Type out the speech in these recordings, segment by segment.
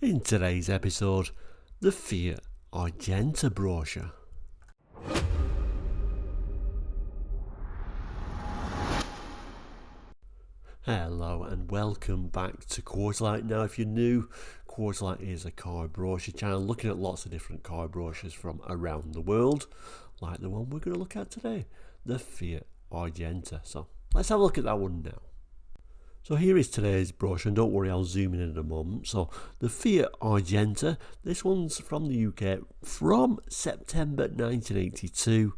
In today's episode, the Fiat Argenta brochure. Hello and welcome back to Quarterlight. Now if you're new, Quarterlight is a car brochure channel looking at lots of different car brochures from around the world, like the one we're going to look at today, the Fiat Argenta. So let's have a look at that one now. So here is today's brochure, and don't worry, I'll zoom in a moment. So the Fiat Argenta, this one's from the UK from September 1982.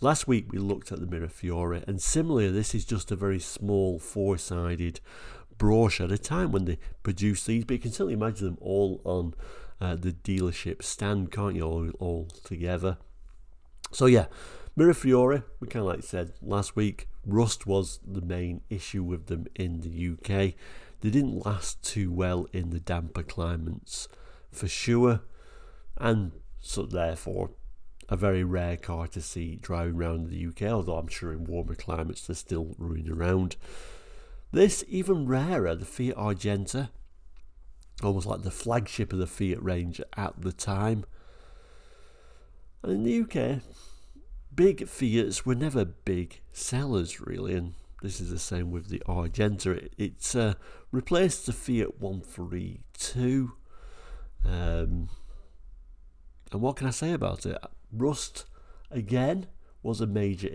Last week we looked at the Mirafiore, and similarly this is just a very small four-sided brochure at a time when they produced these, but you can certainly imagine them all on the dealership stand, can't you, all together. So yeah, Mirafiore, we kind of like said last week, rust was the main issue with them in the UK. They didn't last too well in the damper climates for sure, and so therefore a very rare car to see driving around in the UK, although I'm sure in warmer climates they're still running around. This, even rarer, the Fiat Argenta, almost like the flagship of the Fiat range at the time. And in the UK, big Fiats were never big sellers really, and this is the same with the Argenta. It's replaced the Fiat 132. And what can I say about it? Rust, again, was a major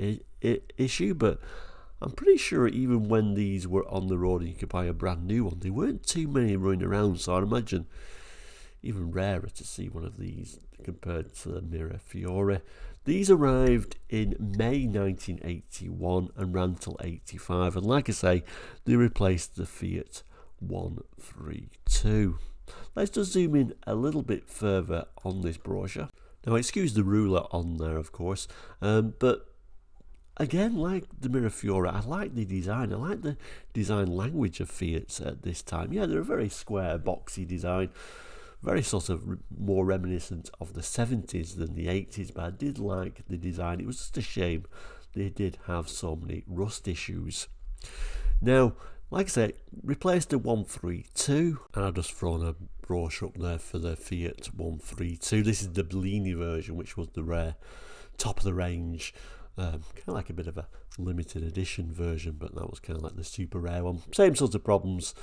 issue, but I'm pretty sure even when these were on the road and you could buy a brand new one, there weren't too many running around, so I'd imagine even rarer to see one of these compared to the Mirafiore. These arrived in May 1981 and ran till 85, and like I say, they replaced the Fiat 132. Let's just zoom in a little bit further on this brochure. Now excuse the ruler on there of course, but again, like the Mirafiore, I like the design. I like the design language of Fiats at this time. Yeah, they're a very square, boxy design, very sort of more reminiscent of the 70s than the 80s, but I did like the design. It was just a shame they did have so many rust issues. Now, like I say, replaced the 132, and I've just thrown a brochure up there for the Fiat 132. This is the Bellini version, which was the rare, top of the range, kind of like a bit of a limited edition version, but that was kind of like the super rare one. Same sorts of problems,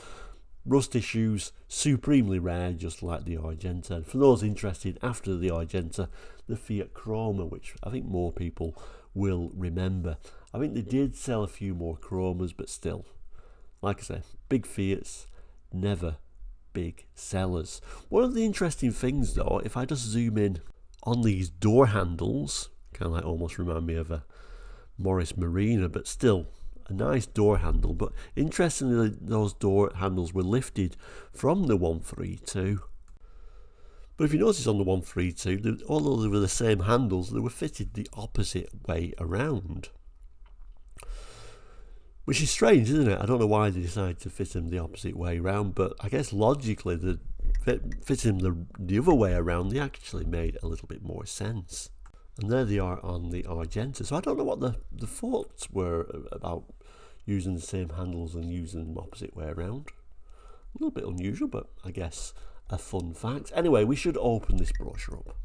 rust issues, supremely rare, just like the Argenta. And for those interested, after the Argenta, the Fiat Chroma, which I think more people will remember. I think they did sell a few more Chromas, but still, like I say, big Fiats, never big sellers. One of the interesting things though, if I just zoom in on these door handles, kind of like almost remind me of a Morris Marina, but still a nice door handle. But interestingly, those door handles were lifted from the 132. But if you notice on the 132, although they were the same handles, they were fitted the opposite way around. Which is strange, isn't it? I don't know why they decided to fit them the opposite way around, but I guess logically, fitting them the other way around, they actually made a little bit more sense. And there they are on the Argenta. So I don't know what the thoughts were about using the same handles and using them opposite way around. A little bit unusual, but I guess a fun fact. Anyway, we should open this brochure up.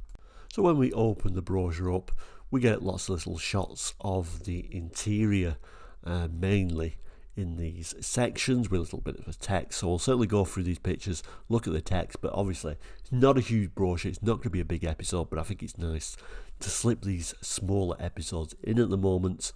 So when we open the brochure up, we get lots of little shots of the interior, mainly in these sections with a little bit of a text. So we'll certainly go through these pictures, look at the text, but obviously it's not a huge brochure, it's not going to be a big episode, but I think it's nice to slip these smaller episodes in at the moment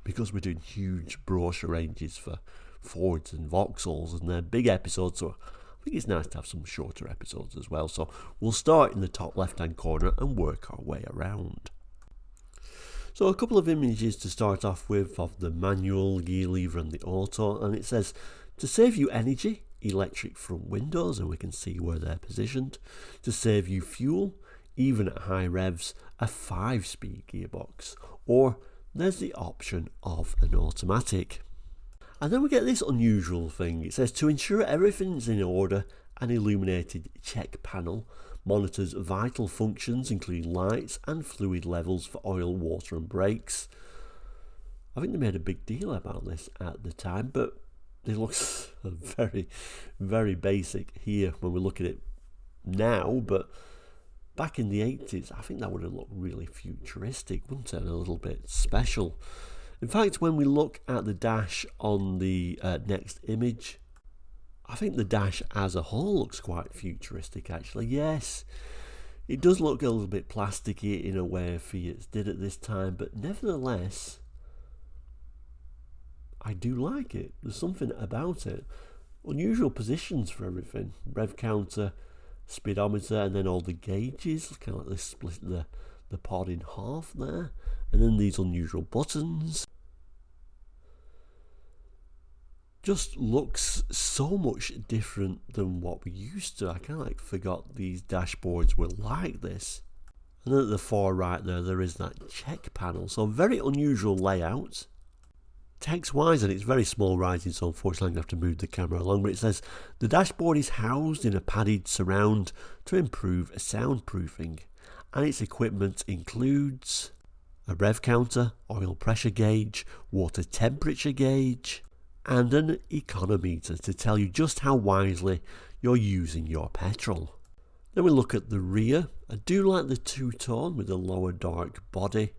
because we're doing huge brochure ranges for Fords and Vauxhalls and they're big episodes, so I think it's nice to have some shorter episodes as well. So we'll start in the top left hand corner and work our way around. So a couple of images to start off with of the manual, gear lever and the auto, and it says to save you energy, electric front windows, and we can see where they're positioned. To save you fuel, even at high revs, a 5-speed gearbox, or there's the option of an automatic. And then we get this unusual thing. It says to ensure everything's in order, an illuminated check panel monitors vital functions including lights and fluid levels for oil, water and brakes. I think they made a big deal about this at the time, but it looks very, very basic here when we look at it now, but back in the 80s, I think that would have looked really futuristic, wouldn't it? And a little bit special. In fact, when we look at the dash on the next image, I think the dash as a whole looks quite futuristic, actually. Yes, it does look a little bit plasticky in a way Fiat did at this time, but nevertheless, I do like it. There's something about it. Unusual positions for everything. Rev counter, speedometer, and then all the gauges. Kind of like they split the pod in half there. And then these unusual buttons. Just looks so much different than what we used to. I kind of like forgot these dashboards were like this. And then at the far right there is that check panel. So very unusual layout. Text-wise, and it's very small writing, so unfortunately I'm going to have to move the camera along, but it says, the dashboard is housed in a padded surround to improve soundproofing, and its equipment includes a rev counter, oil pressure gauge, water temperature gauge, and an econometer to tell you just how wisely you're using your petrol. Then we look at the rear. I do like the two-tone with the lower dark body.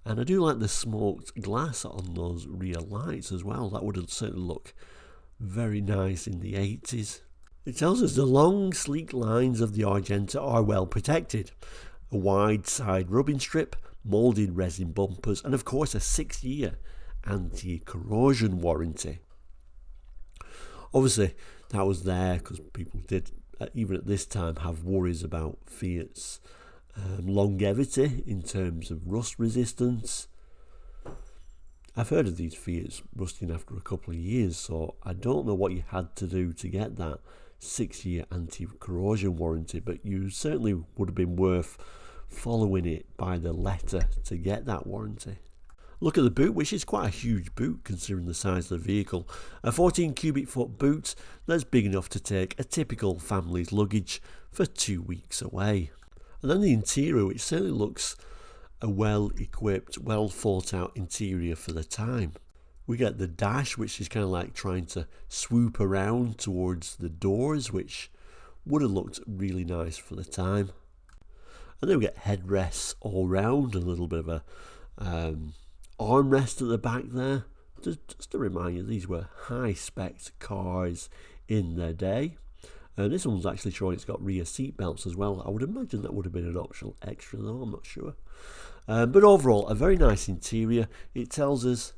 And I do like the smoked glass on those rear lights as well. That would certainly look very nice in the 80s. It tells us the long, sleek lines of the Argenta are well protected. A wide side rubbing strip, moulded resin bumpers, and of course a 6-year anti-corrosion warranty. Obviously, that was there because people did, even at this time, have worries about Fiat's longevity in terms of rust resistance. I've heard of these Fiats rusting after a couple of years, so I don't know what you had to do to get that 6-year anti-corrosion warranty, but you certainly would have been worth following it by the letter to get that warranty. Look at the boot, which is quite a huge boot considering the size of the vehicle. A 14 cubic foot boot that's big enough to take a typical family's luggage for 2 weeks away. And then the interior, which certainly looks a well-equipped, well-thought-out interior for the time. We get the dash, which is kind of like trying to swoop around towards the doors, which would have looked really nice for the time. And then we get headrests all round, and a little bit of a armrest at the back there. Just to remind you, these were high-spec cars in their day. This one's actually showing it's got rear seat belts as well. I would imagine that would have been an optional extra though, I'm not sure. But overall, a very nice interior. It tells us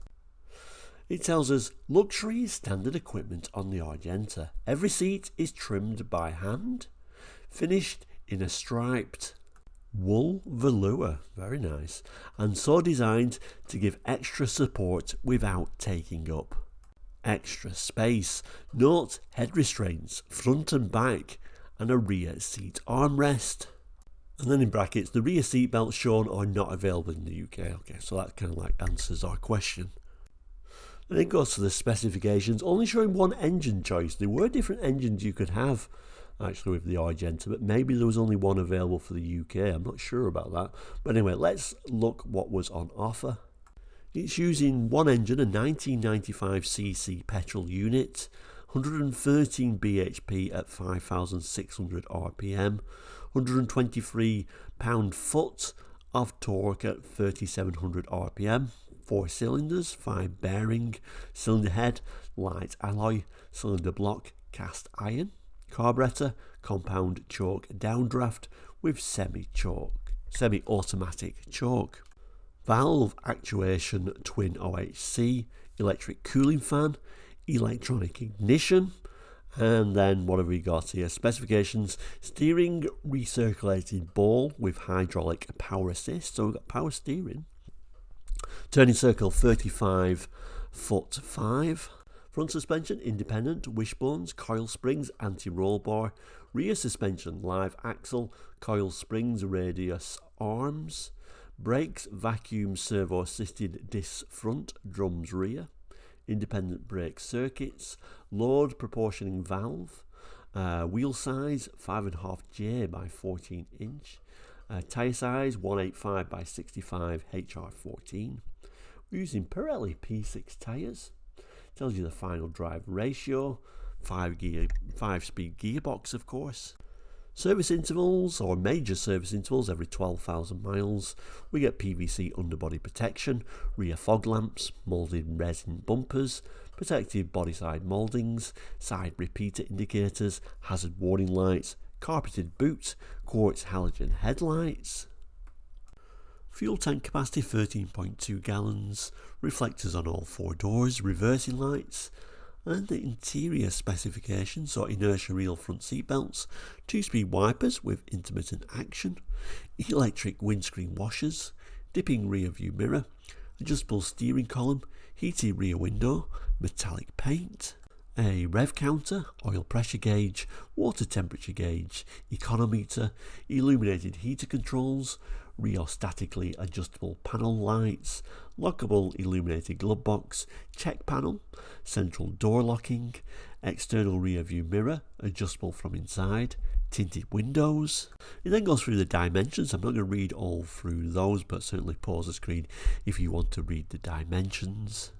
luxury is standard equipment on the Argenta. Every seat is trimmed by hand, finished in a striped wool velour, very nice, and so designed to give extra support without taking up extra space. Note head restraints, front and back, and a rear seat armrest. And then in brackets, the rear seat belts shown are not available in the UK. Okay, so that kind of like answers our question. Then it goes to the specifications, only showing one engine choice. There were different engines you could have actually with the Argenta, but maybe there was only one available for the UK. I'm not sure about that. But anyway, let's look what was on offer. It's using one engine, a 1995cc petrol unit, 113 bhp at 5,600 rpm, 123 pound-foot of torque at 3,700 rpm, 4 cylinders, 5 bearing, cylinder head, light alloy, cylinder block, cast iron, carburetor, compound choke downdraft with semi-automatic choke. Valve actuation twin OHC, electric cooling fan, electronic ignition, and then what have we got here? Specifications: steering recirculated ball with hydraulic power assist, so we've got power steering. Turning circle 35 foot 5. Front suspension independent, wishbones, coil springs, anti-roll bar. Rear suspension live axle, coil springs, radius arms. Brakes, vacuum servo assisted disc front, drums rear, independent brake circuits, load proportioning valve, wheel size 5.5J by 14 inch, tyre size 185 by 65 HR14. We're using Pirelli P6 tyres. Tells you the final drive ratio, 5-speed gearbox of course. Service intervals, or major service intervals, every 12,000 miles. We get PVC underbody protection, rear fog lamps, moulded resin bumpers, protective body side mouldings, side repeater indicators, hazard warning lights, carpeted boot, quartz halogen headlights. Fuel tank capacity 13.2 gallons, reflectors on all four doors, reversing lights, and the interior specifications are inertia reel front seat belts, 2-speed wipers with intermittent action, electric windscreen washers, dipping rear view mirror, adjustable steering column, heated rear window, metallic paint, a rev counter, oil pressure gauge, water temperature gauge, econometer, illuminated heater controls, rheostatically adjustable panel lights, lockable illuminated glove box, check panel, central door locking, external rear view mirror, adjustable from inside, tinted windows. It then goes through the dimensions. I'm not going to read all through those, but certainly pause the screen if you want to read the dimensions.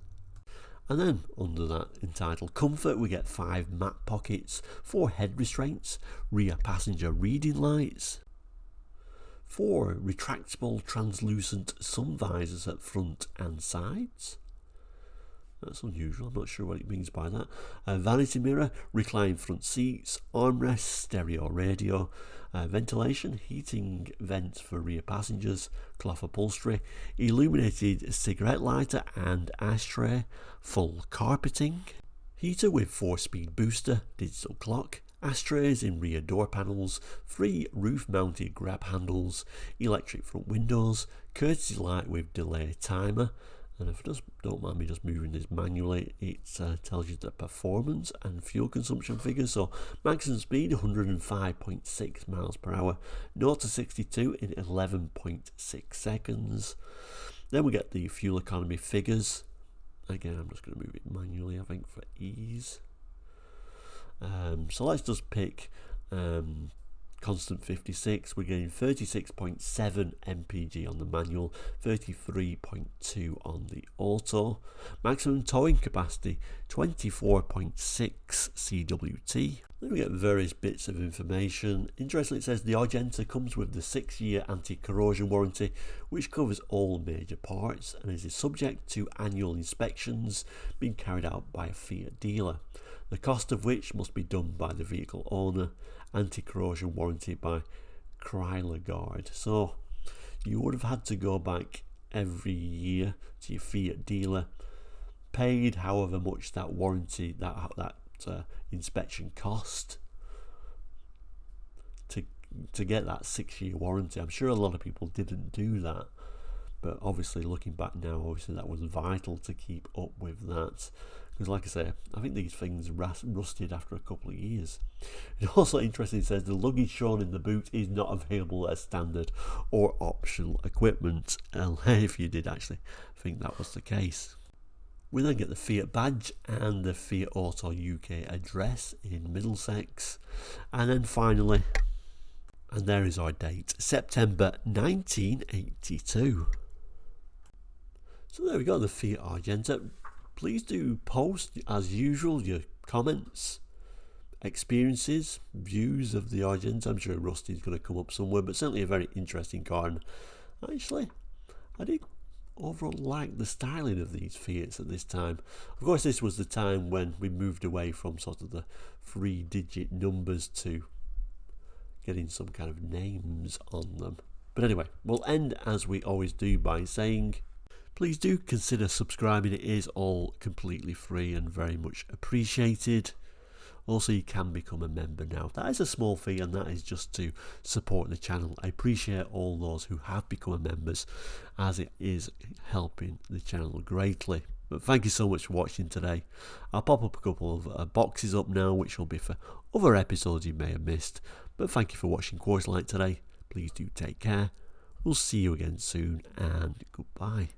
And then under that entitled comfort, we get 5 mat pockets, 4 head restraints, rear passenger reading lights, 4 retractable translucent sun visors at front and sides. That's unusual, I'm not sure what it means by that. A vanity mirror, reclined front seats, armrests, stereo radio, ventilation, heating vents for rear passengers, cloth upholstery, illuminated cigarette lighter and ashtray, full carpeting, heater with 4-speed booster, digital clock, ashtrays in rear door panels, 3 roof-mounted grab handles, electric front windows, courtesy light with delay timer, and if you don't mind me just moving this manually, it tells you the performance and fuel consumption figures. So maximum speed 105.6 miles per hour, 0 to 62 in 11.6 seconds. Then we get the fuel economy figures. Again, I'm just going to move it manually, I think, for ease. So let's just pick constant 56. We're getting 36.7 mpg on the manual, 33.2 on the auto. Maximum towing capacity 24.6 cwt. Then we get various bits of information. Interestingly, it says the Argenta comes with the 6-year anti-corrosion warranty, which covers all major parts and is subject to annual inspections being carried out by a Fiat dealer, the cost of which must be done by the vehicle owner. Anti-corrosion warranty by Quarterlight. So you would have had to go back every year to your Fiat dealer, paid however much that warranty, that inspection cost to get that 6-year warranty. I'm sure a lot of people didn't do that, but obviously looking back now, obviously that was vital to keep up with that, because like I say, I think these things rusted after a couple of years. It's also interesting, it says the luggage shown in the boot is not available as standard or optional equipment, and if you did actually think that was the case. We then get the Fiat badge and the Fiat Auto UK address in Middlesex, and then finally, and there is our date, September 1982. So there we go, the Fiat Argenta. Please do post, as usual, your comments, experiences, views of the Argenta. I'm sure Rusty's going to come up somewhere, but certainly a very interesting car. And actually, I did overall like the styling of these Fiats at this time. Of course, this was the time when we moved away from sort of the 3-digit numbers to getting some kind of names on them. But anyway, we'll end as we always do by saying, please do consider subscribing. It is all completely free and very much appreciated. Also, you can become a member now. That is a small fee, and that is just to support the channel. I appreciate all those who have become members, as it is helping the channel greatly. But thank you so much for watching today. I'll pop up a couple of boxes up now, which will be for other episodes you may have missed. But thank you for watching Quarterlight today. Please do take care. We'll see you again soon, and goodbye.